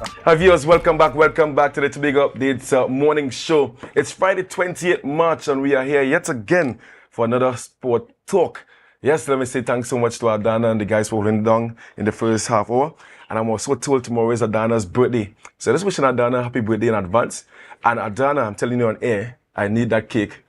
Hi viewers, welcome back to the Tobago Updates morning show. It's Friday 28th March and we are here yet again for another sport talk. Yes, let me say thanks so much to Adana and the guys for holding down in the first half hour. And I'm also told tomorrow is Adana's birthday. So just wishing Adana happy birthday in advance. And Adana, I'm telling you on air, I need that cake.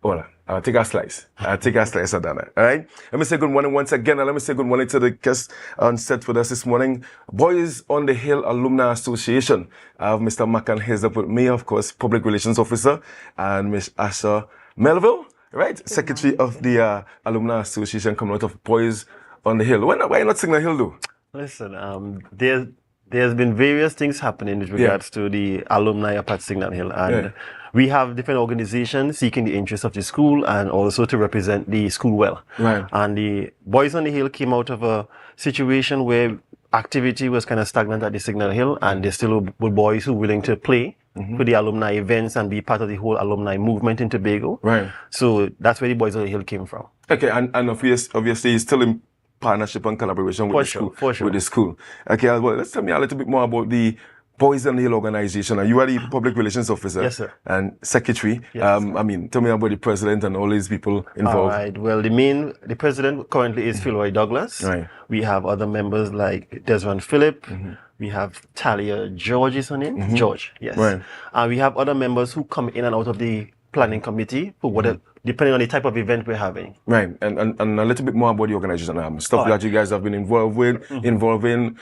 Hold on. I'll take a slice. Adana. All right? Let me say good morning once again. And let me say good morning to the guests on set with us this morning. Boys on the Hill Alumni Association. I have Mr. Makan Hislop with me, of course, Public Relations Officer, and Miss Asha Melville, right? Secretary of the Alumni Association coming out of Boys on the Hill. Why not Signal Hill, though? Listen, there's been various things happening with regards to the alumni up at Signal Hill. And we have different organizations seeking the interests of the school and also to represent the school well. Right. And the Boys on the Hill came out of a situation where activity was kind of stagnant at the Signal Hill, and there still were boys who were willing to play for the alumni events and be part of the whole alumni movement in Tobago. Right. So that's where the Boys on the Hill came from. Okay, and obviously it's still in partnership and collaboration with the school. Okay, well, let's tell me a little bit more about the Boys on the Hill organization. And you are the public relations officer. Yes, sir. And secretary. Yes, tell me about the president and all these people involved. All right. Well, the president currently is Philroy Douglas. Right. We have other members like Desmond Phillip. We have Talia George is her name. George, yes. Right. And we have other members who come in and out of the planning committee for whatever, depending on the type of event we're having. Right, and a little bit more about the organization, stuff that you guys have been involved in,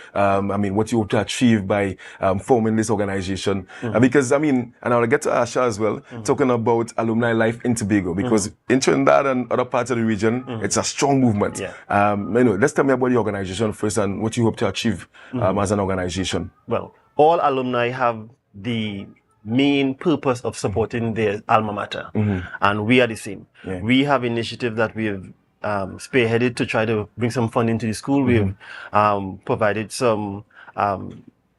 what you hope to achieve by forming this organization. Because, and I'll get to Asha as well, talking about alumni life in Tobago, because in Trinidad and other parts of the region, it's a strong movement. Yeah. Let's tell me about the organization first and what you hope to achieve as an organization. Well, all alumni have the main purpose of supporting their alma mater, and we are the same. We have initiatives that we have spearheaded to try to bring some funding to the school. We've provided some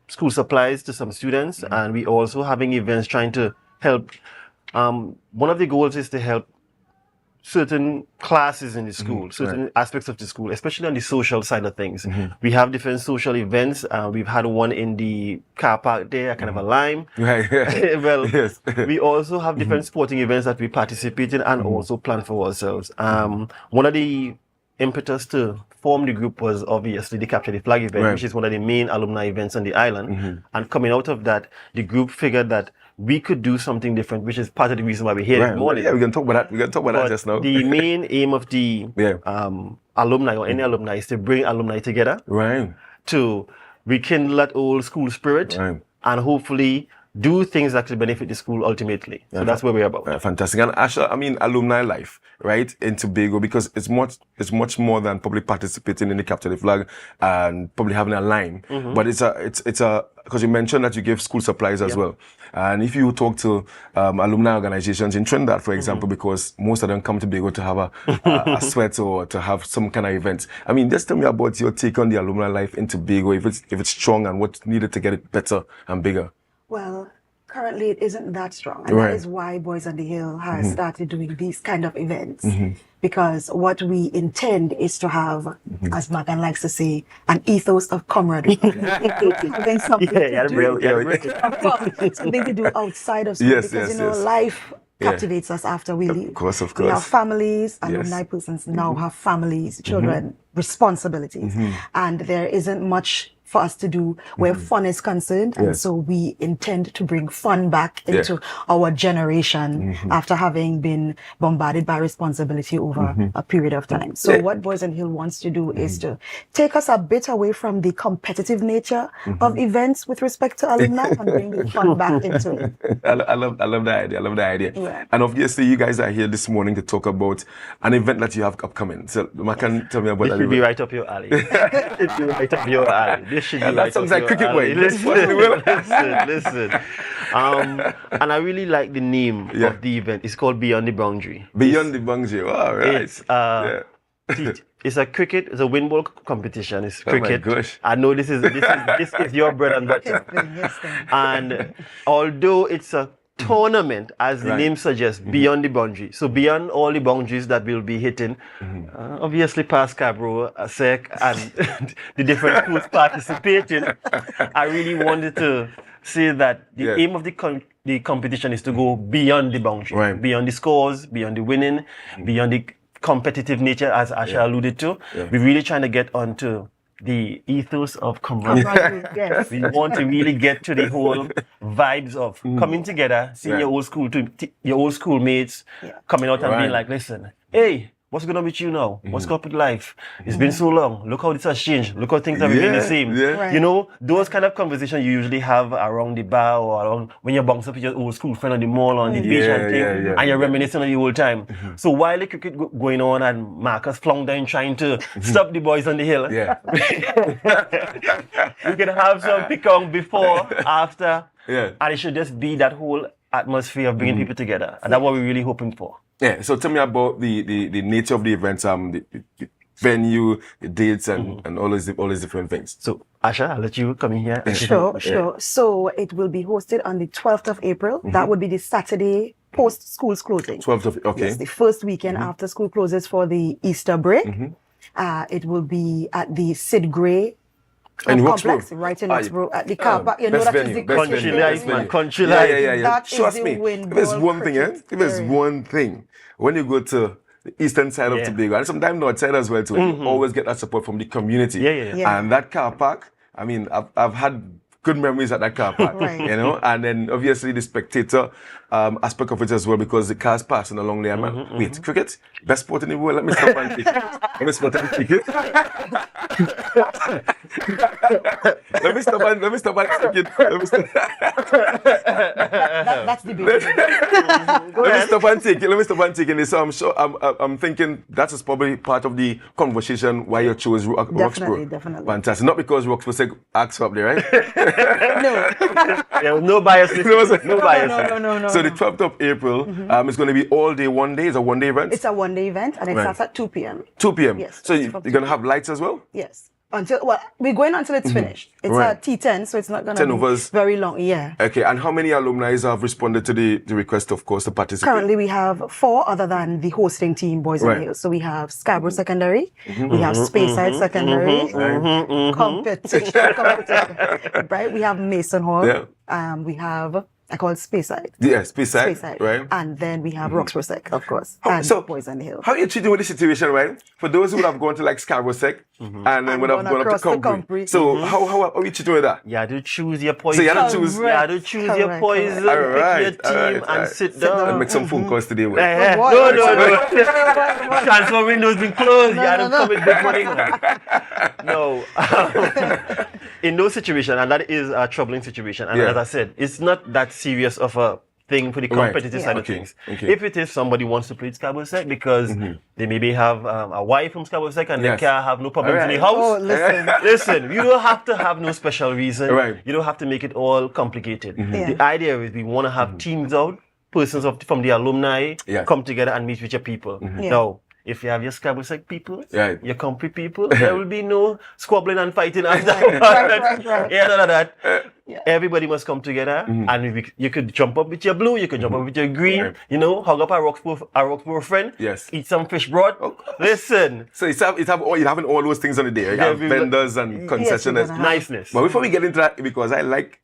school supplies to some students, and we also having events trying to help. One of the goals is to help certain classes in the school, certain aspects of the school, especially on the social side of things. We have different social events. We've had one in the car park there, kind of a lime. Well, we also have different sporting events that we participate in and also plan for ourselves. One of the impetus to form the group was obviously the Capture the Flag event, which is one of the main alumni events on the island. And coming out of that, the group figured that we could do something different, which is part of the reason why we're here this morning. Yeah, we can talk about that. We can talk about that just now. The main aim of the alumni or any alumni is to bring alumni together, to rekindle that old school spirit, and hopefully do things that will benefit the school ultimately. So that's where we're about. Fantastic. And Asha, alumni life, right, in Tobago, because it's much more than probably participating in the Capture the Flag and probably having a line. But it's because you mentioned that you give school supplies as well. And if you talk to alumni organizations in Trinidad, for example, because most of them come to Tobago to have a sweat or to have some kind of event. Just tell me about your take on the alumni life in Tobago, if it's strong and what's needed to get it better and bigger. Well, currently it isn't that strong. And that is why Boys on the Hill has started doing these kind of events. Because what we intend is to have, as Makan likes to say, an ethos of camaraderie. Having something to do outside of school. Because, life captivates us after we leave. Of course. We have families, alumni persons now have families, children, responsibilities. And there isn't much for us to do where fun is concerned. And so we intend to bring fun back into our generation after having been bombarded by responsibility over a period of time. So what Boys on Hill wants to do is to take us a bit away from the competitive nature of events with respect to alumni and bring the fun back into it. I love the idea. Yeah. And obviously you guys are here this morning to talk about an event that you have upcoming. So Makan, tell me about that. This should be right up your alley. It should be right up your alley. That sounds like cricket way. Listen. And I really like the name of the event. It's called Beyond the Boundary. Beyond the Boundary. Wow, right. It's a cricket. It's a windball competition. It's cricket. Oh my gosh. I know this is your bread and butter. And although it's a tournament, as the Right. name suggests, beyond the boundary. So beyond all the boundaries that we'll be hitting, obviously past Scarborough, SEC, and the different schools participating, I really wanted to say that the aim of the competition is to go beyond the boundary, Right. beyond the scores, beyond the winning, beyond the competitive nature, as Asha alluded to. We're really trying to get onto the ethos of camaraderie. Yes. We want to really get to the whole vibes of coming together, seeing your old schoolmates coming out and being like, listen, hey, what's going on with you now? What's going on with life? It's been so long. Look how this has changed. Look how things have remained the same. Yeah. Right. You know, those kind of conversations you usually have around the bar or around when you bounce up with your old school friend on the mall or on the beach and thing, and you're reminiscing on the old time. So while the cricket going on and Marcus flung down trying to stop the boys on the hill, we can have some pick-on before, after, and it should just be that whole atmosphere of bringing people together. And that's what we're really hoping for. Yeah, so tell me about the nature of the events, the venue, the dates, and all these different things. So, Asha, I'll let you come in here. Sure. So it will be hosted on the 12th of April. That would be the Saturday post school's closing. 12th of, okay. Yes, the first weekend after school closes for the Easter break. It will be at the Sid Gray complex, right in Roxborough, at the car park. You know, that is the Country Life, man. Country Yeah, Life. yeah, yeah, yeah. That is Trust the me, Windball if there's one thing, cricket if there's area. one thing, when you go to the eastern side of Tobago, and sometimes north side as well too, you always get that support from the community. Yeah. And that car park, I mean, I've had good memories at that car park, Right. you know, and then obviously the spectator aspect of it as well, because the cars passing along there, man. Wait, cricket? Best sport in the world? Let me stop and take it. Let me stop and take it. Let me stop and take it. That's the big thing. Let me stop and take it. Let me stop and take it. So I'm sure, I'm thinking that is probably part of the conversation why you chose Roxborough. Definitely. Fantastic. Not because Roxborough said ask up there, right? No. No bias. No bias. No. So the 12th of April, it's going to be all day, one day. It's a one-day event. It's a one-day event, and it starts at 2 p.m. 2 p.m. Yes. So you're going to have lights as well? Yes. We're going until it's finished. It's a T10, so it's not going to 10 be overs. very long. Yeah. Okay. And how many alumni have responded to the request, of course, to participate? Currently, we have 4 other than the hosting team, Boys on the Hill. So we have Scarborough Secondary, we have Speyside Secondary, competition, right? We have Mason Hall, we have, I call it Speyside. Yeah, Speyside, right? And then we have Roxborough Sec, of course, and Boys on the Hill. How are you treating with the situation, right? For those who would have gone to like Scarborough Sec and then would have gone up to Compre. So how are you treating with that? You have to choose your poison. So you have to choose. You have to choose your poison, pick your team, and sit down. And make some phone calls today. No. Transfer window's been closed. You had to come with big money. No. In those situations, and that is a troubling situation, and as I said, it's not that serious of a thing for the competitive side of things. If it is somebody wants to play Scarborough Sec because they maybe have a wife from Scarborough Sec and they can't have no problems in the house. Oh, listen, you don't have to have no special reason. You don't have to make it all complicated. Yeah. The idea is we want to have teams out, persons from the alumni come together and meet with your people. Now, if you have your Scarborough Sec people, your Compre people, there will be no squabbling and fighting after. None of that. Everybody must come together, and you could jump up with your blue, you could jump up with your green, you know, hug up a Roxborough friend, eat some fish broth. Listen. So you're having all those things on the day. Right? You have vendors and concessionaires. Niceness. But before we get into that, because I like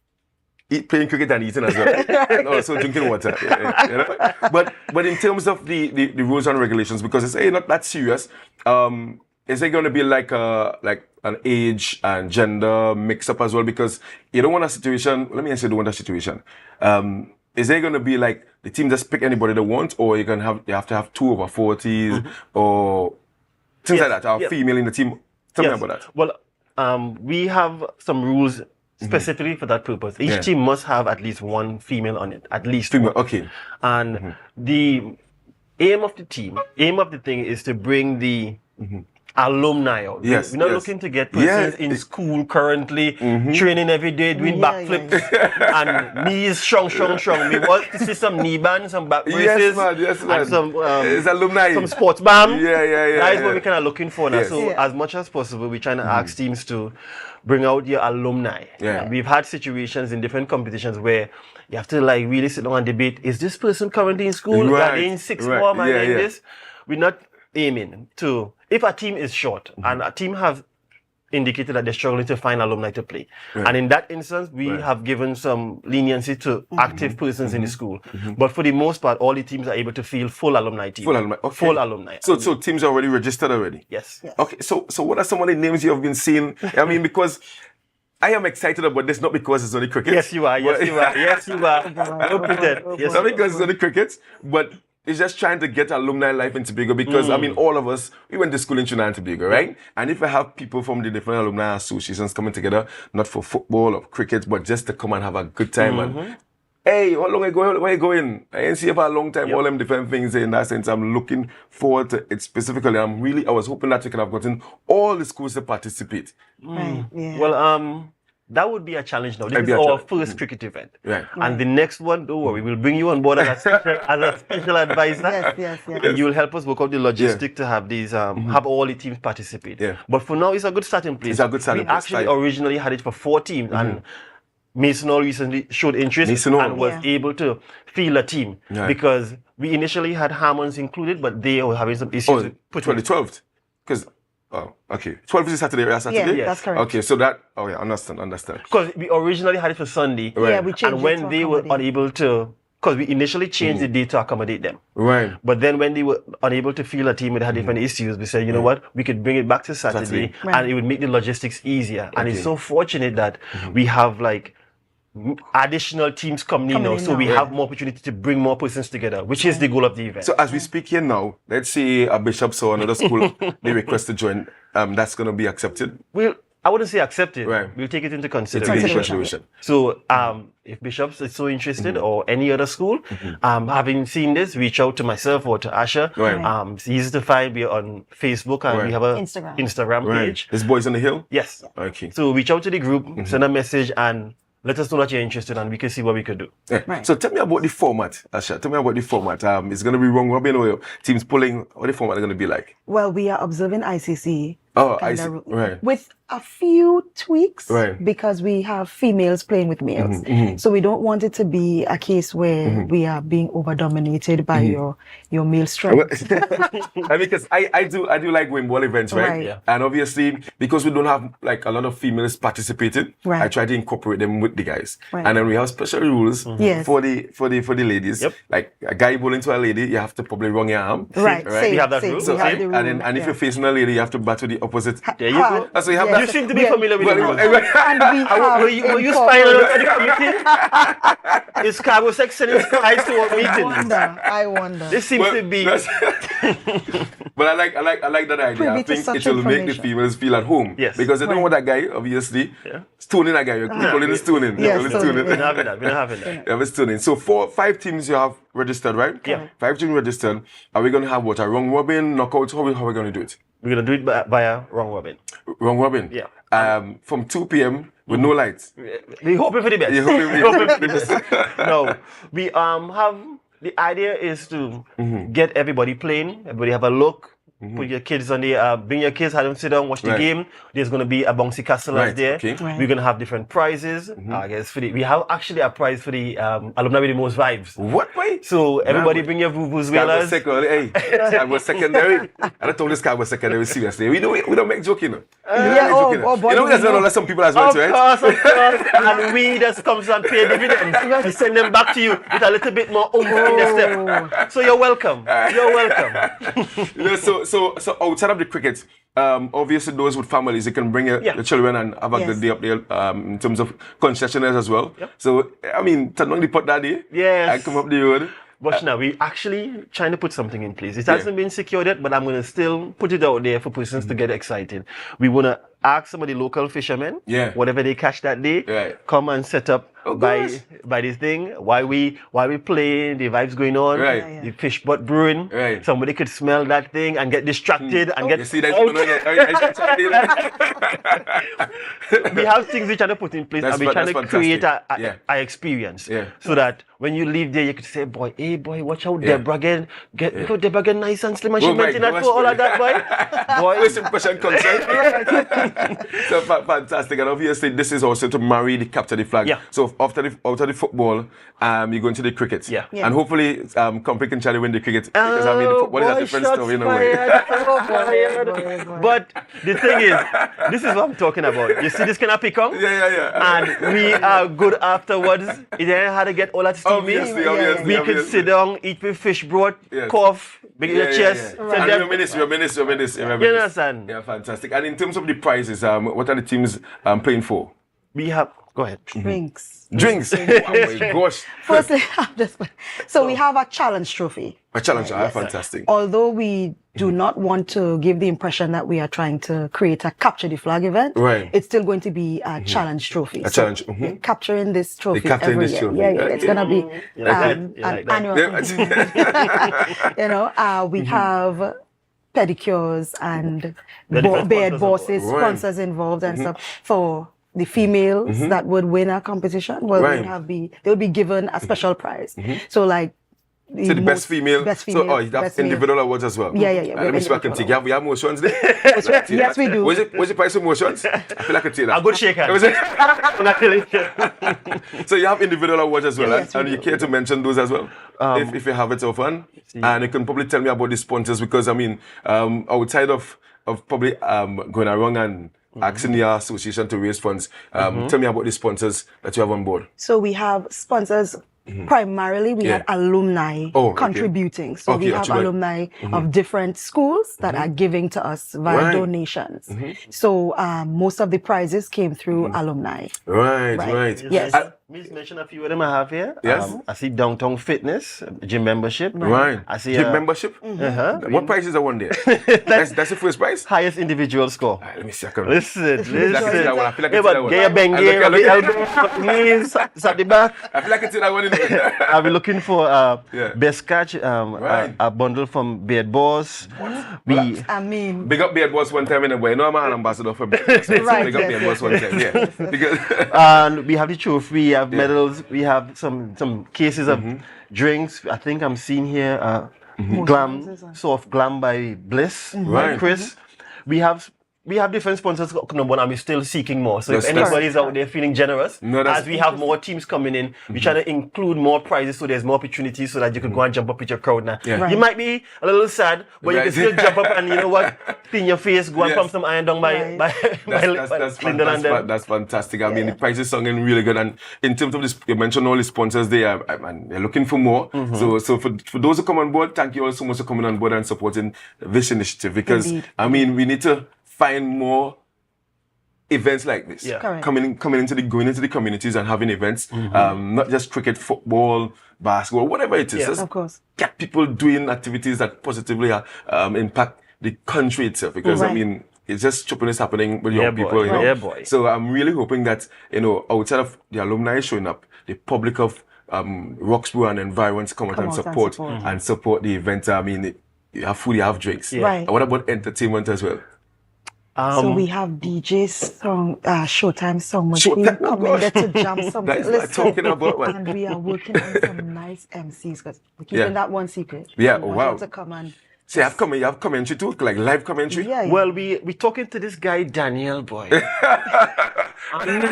playing cricket and eating as well, and also drinking water. You know? But in terms of the rules and regulations, because it's not that serious, is it going to be like an age and gender mix up as well? Because you don't want a situation. Let me answer. You don't want a situation. Is there going to be like the team just pick anybody they want, or you have to have 2 over 40s or things like that? Or female in the team. Tell me about that. Well, we have some rules specifically for that purpose. Each team must have at least one female on it, at least female. one. Okay. And the aim of the thing is to bring the alumni out. Yes, We're not yes. looking to get persons in school currently, training every day, doing backflips, and knees strong. We want to see some knee bands, some back braces, Yes, man. and some It's alumni. some sports band. Yeah. That is what we're kind of looking for now. Yes. So as much as possible, we're trying to ask teams to bring out your alumni. Yeah. We've had situations in different competitions where you have to like really sit down and debate, is this person currently in school? Right. Are they in sixth form? Are they in Yeah. this? We're not aiming to, if a team is short and a team have indicated that they're struggling to find alumni to play. And in that instance, we have given some leniency to active persons in the school. But for the most part, all the teams are able to field full alumni team. Full alumni. Okay. Full alumni. So teams are already registered already? Yes. Okay, so what are some of the names you have been seeing? I mean, because I am excited about this, not because it's only cricket. Yes, you are. Yes, you are. No pretend. Yes, Not because it's only cricket, but it's just trying to get alumni life in Tobago because, I mean, all of us, we went to school in Trinidad and Tobago, right? And if I have people from the different alumni associations coming together, not for football or cricket, but just to come and have a good time and hey, how long ago, where you going? I ain't see you for a long time, all them different things. In that sense, I'm looking forward to it specifically. I was hoping that we could have gotten all the schools to participate. Right. Yeah. Well, that would be a challenge now. This That'd be is a our challenge. first cricket event. Right. And the next one, don't worry, we'll bring you on board as a special advisor. Yes. And you'll help us work out the logistic to have these, have all the teams participate. Yeah. But for now, it's a good starting place. It's a good starting we place. actually originally had it for 4 teams and Mason Hall recently showed interest Mason Hall. and was able to field a team because we initially had Harmons included, but they were having some issues. Oh, 12th. Because, okay. 12th is Saturday, right? Saturday? Yeah, that's correct. Okay, so that, understand. Because we originally had it for Sunday. Right. Yeah, we changed And it when to they were accommodate. unable to, because we initially changed the day to accommodate them. Right. But then when they were unable to field a team that had different issues, we said, you know what, we could bring it back to Saturday Saturday. and it would make the logistics easier. And it's Okay. so fortunate that we have like additional teams coming in now. in So now. we have more opportunity to bring more persons together, which is the goal of the event. So as we speak here now, let's say a bishop or another school, they request to join, that's going to be accepted? I wouldn't say accepted. Right. We'll take it into It's a consideration. consideration. So, if Bishops is so interested or any other school, having seen this, reach out to myself or to Asha. Right. It's easy to find. We're on Facebook and we have a Instagram Right. page. This Boys on the Hill? Yes. Okay. So reach out to the group, send a message and let us know that you're interested and we can see what we could do. Yeah. Right. So tell me about the format, Asha. Tell me about the format. It's going to be round robin or teams pulling. What the format is going to be like? Well, we are observing ICC. Oh, I kinda see. Right. With a few tweaks, Right. because we have females playing with males. So we don't want it to be a case where we are being over dominated by your male strength. I mean, because I do like wimball events, right? Right. Yeah. And obviously, because we don't have like a lot of females participating, Right. I try to incorporate them with the guys. Right. And then we have special rules Yes. for the ladies. Yep. Like a guy bowling to a lady, you have to probably wrong your arm. Right. Right. Same, We have that same. rule. We So have the rule. and if you're facing a lady, you have to bat to the opposite. There you go. So you have Yes. You seem to be Yeah. familiar with the rules. And we have Were you spying on the committee? Is Cargo Sex sending spies to our meeting? I wonder. This seems to be. But I like that idea. Privy I to think such it will make the information. females feel at home. Yes. Because they don't Right. want that guy, obviously, stoning that guy. You're calling it stoning. Yes, You're calling it stoning. stoning. We're not having that. We're not having that. Yeah, it's stoning. So 5 teams you have registered, right? Yeah. 5 teams registered. Are we going to have what? A round robin, knockout? How are we going to do it? We're going to do it via round robin. Round robin? Yeah. From 2 p.m. with no lights. We're hoping for the best. You're hoping We're hoping for the best. No. We have the idea is to get everybody playing. Everybody have a look. Put your kids on the bring your kids, have them sit down, watch the Right. game. There's gonna be a bouncy castle Right, there. okay. Right. We're gonna have different prizes. I guess we have actually a prize for the alumni with the most vibes. What, boy? So everybody boy. bring your vuvuz Sky was wheelers. second. Hey, Sky was secondary. I told this Sky was secondary seriously. We don't make joking. Yeah, boy, you know, we there's know. not some people as well, Of right? course. And we just comes and pay dividends. We send them back to you with a little bit more oomph in the step. So you're welcome. You're welcome. You know, so outside of the cricket, obviously those with families, you can bring your children and have a Yes. good day up there in terms of concessionaires as well. So, I mean, turn on the pot that day. Yes. I come up the road. But now we're actually trying to put something in place. It hasn't been secured yet, but I'm going to still put it out there for persons to get excited. We want to ask some of the local fishermen, Yeah. whatever they catch that day, Right. come and set up gosh. by this thing. While we playing, the vibes going on, Right. Yeah, yeah. the fish butt brewing. Right. Somebody could smell that thing and get distracted and get You see that? out. We have things we're trying to put in place, and we're trying to create a experience, so that when you leave there, you could say, "Boy, hey boy, watch out, Deborah get Deborah get nice and slim, and she maintain that for all of that, boy." First impression concern. So fantastic, and obviously this is also to marry the capture the flag. Yeah. So after the football, you go into the cricket. Yeah. And hopefully, Company can try to win the cricket because I mean the football is a different story in a way. But the thing is, this is what I'm talking about. You see this kind of peacock? Yeah. And we are good afterwards. It then had to get all that steamy. Obviously. We could sit down, eat with fish broth, cough, big your chest. Yeah. And reminisce. You understand? Yeah, fantastic. And in terms of the prizes, what are the teams playing for? We have. Go ahead. Drinks. Drinks. Oh my gosh. Firstly, we have a challenge trophy. A challenge. Fantastic. Although we do not want to give the impression that we are trying to create a capture the flag event, right? It's still going to be a challenge trophy. A challenge. Capturing this trophy every year. Trophy. Yeah. It's gonna be an annual thing. We have pedicures and beard bosses, sponsors involved and stuff for the females that would win a competition. Well, they'll be given a special prize. So like the best female. So you have individual awards as well. Yeah. Let me see what I can take. We have motions there. Yes, we do. Was it price of motions? I feel like I can take that. A good shake hand. So you have individual awards as well, and you care to mention those as well, if you have it so fun. And you can probably tell me about the sponsors, because I mean, outside of probably going around and asking your association to raise funds, tell me about the sponsors that you have on board. So we have sponsors. Primarily, we have alumni contributing. So we have alumni of different schools that are giving to us via donations. So most of the prizes came through alumni. Right. Yes. Please mention a few of them I have here. Yes. I see Downtown Fitness, gym membership. Right. I see gym membership. What prices are on there? that's the first price. Highest individual score. Let me see. Listen. I feel like Hey, but get your bengay, knees at the back. I feel like it's that one in there. I'll be looking for best catch, a bundle from Beard Boss. Big up Beard Boss one time in a way. No, I'm an ambassador for Beard Boss. Big up Beard Boss one time. Yeah. Because and we have the trophy, we have medals, we have some cases of drinks. I think I'm seeing here soft glam by Bliss, by Chris. We have different sponsors, but I'm still seeking more. So if anybody's out there feeling generous, as we have more teams coming in, we try to include more prizes so there's more opportunities so that you can go and jump up with your crowd now. You might be a little sad, but you can still jump up and, you know what, clean your face, go and pump some iron down by that's fantastic. I mean, the price is sounding really good. And in terms of this, you mentioned all the sponsors there, and they're looking for more. So for those who come on board, thank you all so much for coming on board and supporting this initiative, because I mean, we need to find more events like this. Going into the communities and having events, not just cricket, football, basketball, whatever it is. Just of course. Get people doing activities that positively impact the country itself, because I mean, it's just is happening with young people, you know. So I'm really hoping that, you know, outside of the alumni showing up, the public of Roxborough and environs come out and support the event. I mean, you have food, you have drinks. And what about entertainment as well? So we have DJ song, Showtime song machine coming there to jam something. That's what I'm talking about. And we are working on some nice MCs, because we're keeping that one secret. Yeah, we wow. to come and you have commentary too, like live commentary? Well, we talking to this guy, Daniel, boy. I mean,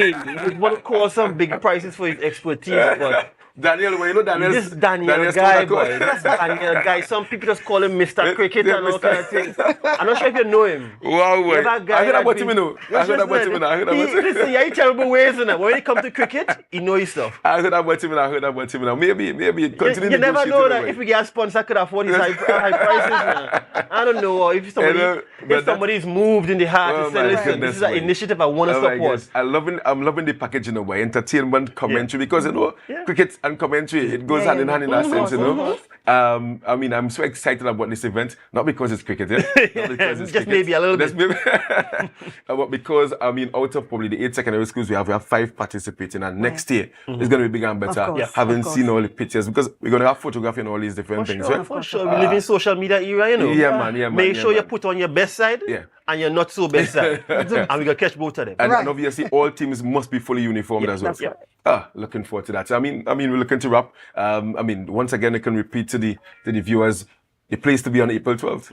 we want to call some big prices for his expertise, but Daniel, well, you know Daniel. This Daniel guy, boy. This Daniel guy. Some people just call him Mr. Cricket and all kind of things. I'm not sure if you know him. Wow, boy. I heard about him, you Listen, he ain't terrible ways, in it. When it comes to cricket, he knows his stuff. I heard about him. Maybe continue. You never know that if we get a sponsor could afford his high prices. I don't know if somebody is moved in the heart to say, listen, this is an initiative I want to support. I'm loving the package in a way, entertainment, commentary, because you know, cricket. and commentary. It goes Yeah, hand yeah, in hand yeah. in that Of sense, you course, know. of I mean, I'm so excited about this event, not because it's cricket, yeah? Not because it's Just cricket. maybe a little Just bit. maybe. But because, I mean, out of probably the 8 secondary schools we have 5 participating, and next year it's going to be bigger and better. course, Having of course. seen all the pictures, because we're going to have photography and all these different For things, sure, yeah? of For course, sure, we live in social media era, you know. Yeah, man, yeah, man. Make yeah, sure you man. put on your best side Yeah. and your not so best side. And we gonna catch both of them. And, Right. and obviously, all teams must be fully uniformed as well. that's right. Looking forward to that. I mean, we're looking to wrap. I mean, once again, I can repeat to the viewers the place to be on April 12th.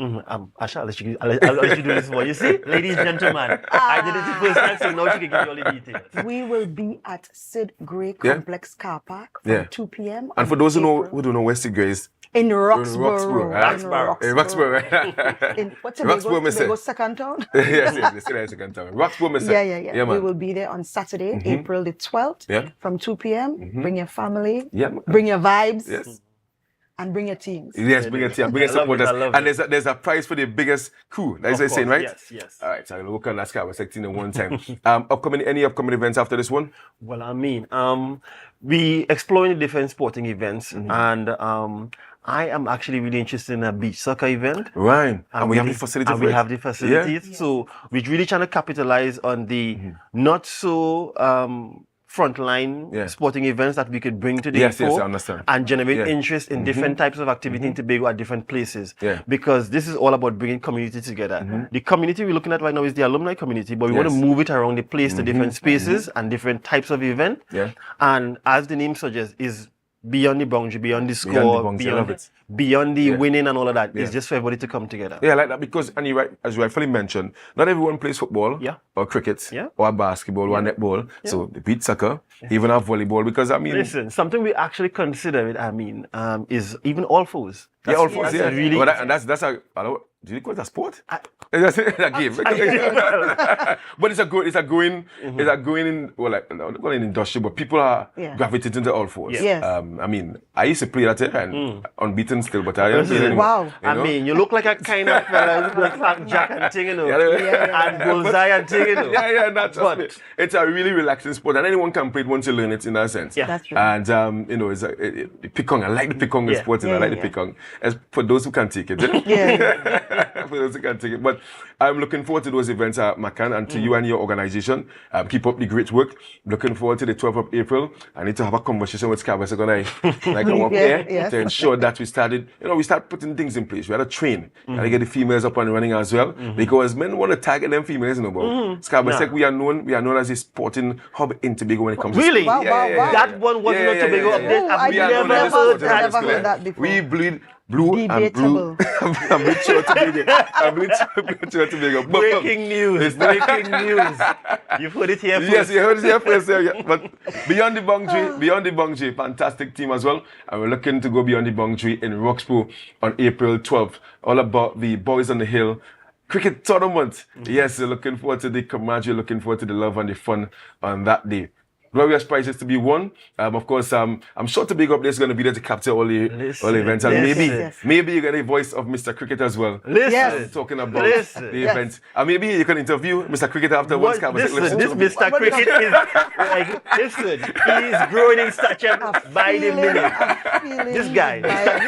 Asha, I'll let you do this one. You see, ladies and gentlemen, I did it the first time, so now she can give you all the details. We will be at Sid Gray Yeah. Complex Car Park from Yeah. 2 p.m. And for on those who April- don't know where Sid Gray is, in Roxborough. Roxborough, right? In Roxborough. In what's Roxborough, Tobago? me say. Tobago second town? yes, the second time. Roxborough, me say. Yeah. Yeah, We man. will be there on Saturday, April the 12th, Yeah. from 2 p.m. Bring your family, Yeah, man. bring your vibes, Yes. and bring your teams. Yes, bring a team, bring a I love it, supporters. I love And it. there's a prize for the biggest crew. That's what Of you're saying, course, right? yes. All right, so I'll look on that sky. I was selecting in one time. Any upcoming events after this one? Well, I mean, we exploring the different sporting events, and I am actually really interested in a beach soccer event. Right. And we have the really- facility and for we it. have the facilities. So we're really trying to capitalize on the not so frontline Yeah. sporting events that we could bring to the Yes, fore I understand. and generate Yeah. interest in different types of activity in Tobago at different places. Yeah. Because this is all about bringing community together. The community we're looking at right now is the alumni community, but we want to Yes. move it around the place to different spaces and different types of event. Yeah. And as the name suggests, is beyond the boundary, beyond the score, Beyond the boundary, I love it. beyond the Yeah. winning and all of that. Yeah. It's just for everybody to come together. Yeah, I like that because, and as you rightfully mentioned, not everyone plays football Yeah. or cricket Yeah. or basketball or netball. So they beat soccer, even have volleyball because, I mean, Listen, something we actually consider it, is even all fours. yeah, all fours, that's yeah. a really, Well, that's a, I don't, do you call it a sport? That's a game. But it's a growing, well, like, not going in industry, but people are Yeah. gravitating to all fours. Yes. I mean, I used to play that and unbeaten still, but I don't play it anymore. Wow. You I know? mean, you look like a kind of fella who's like Frank Jack and thing, you know, and bullseye and thing, you know. Yeah, that's just But- it. It's a really relaxing sport, and anyone can play it once you learn it in that sense. Yeah. That's true. And it's the picong. I like the picong Yeah. sport, and I Yeah, like yeah. the picong. As for those who can take it, Yeah. for those who can take it. But I'm looking forward to those events at Makan and to you and your organization. Keep up the great work. Looking forward to the 12th of April. I need to have a conversation with Scabba so gonna like come up Yeah, here yes. to ensure that we start putting things in place. We had to train. We had to get the females up and running as well. Because men want to target them females, you know, but Scabba said we are known as a sporting hub in Tobago when it comes Really? to Wow, wow, wow. That one wasn't on Tobago update. I We are known never- as a sporting never hub. heard that before. We bleed blue and blue. Debatable. I'm bleed sure Tobago. I'm bleed sure Tobago. Breaking news. Breaking news. You've heard it here first. Yes, you heard it here first. Yeah. But beyond the boundary, fantastic team as well. And we're looking to go beyond the boundary in Roxborough on April 12th. All about the Boys on the Hill cricket tournament. Yes, we're looking forward to the camaraderie, looking forward to the love and the fun on that day. Glorious prizes to be won. Of course, I'm sure Tobago Up there is going to be there to capture all the events. And Listen. maybe you get a voice of Mr. Cricket as well. Listen. Yes. Talking about Listen. the Yes. event. And maybe you can interview Mr. Cricket afterwards. What, Scabba. listen, this Mr. What- Cricket is like, listen, he is growing in stature by the minute. This guy,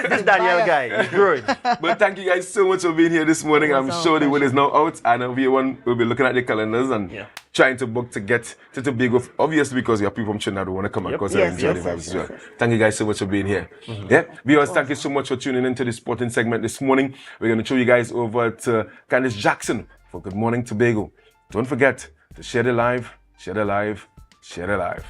this Daniel guy, is growing. But thank you guys so much for being here this morning. I'm was our sure the word pleasure. is now out, and everyone will be looking at the calendars and trying to book to get to Tobago. Obviously, because we have people from Trinidad who want to come and cause Yes, enjoy yes, the vibes yes, as well. yes. Thank you guys so much for being here. Yeah, viewers, thank you so much for tuning into the sporting segment this morning. We're going to show you guys over to Candice Jackson for Good Morning Tobago. Don't forget to share the live, share the live, share the live.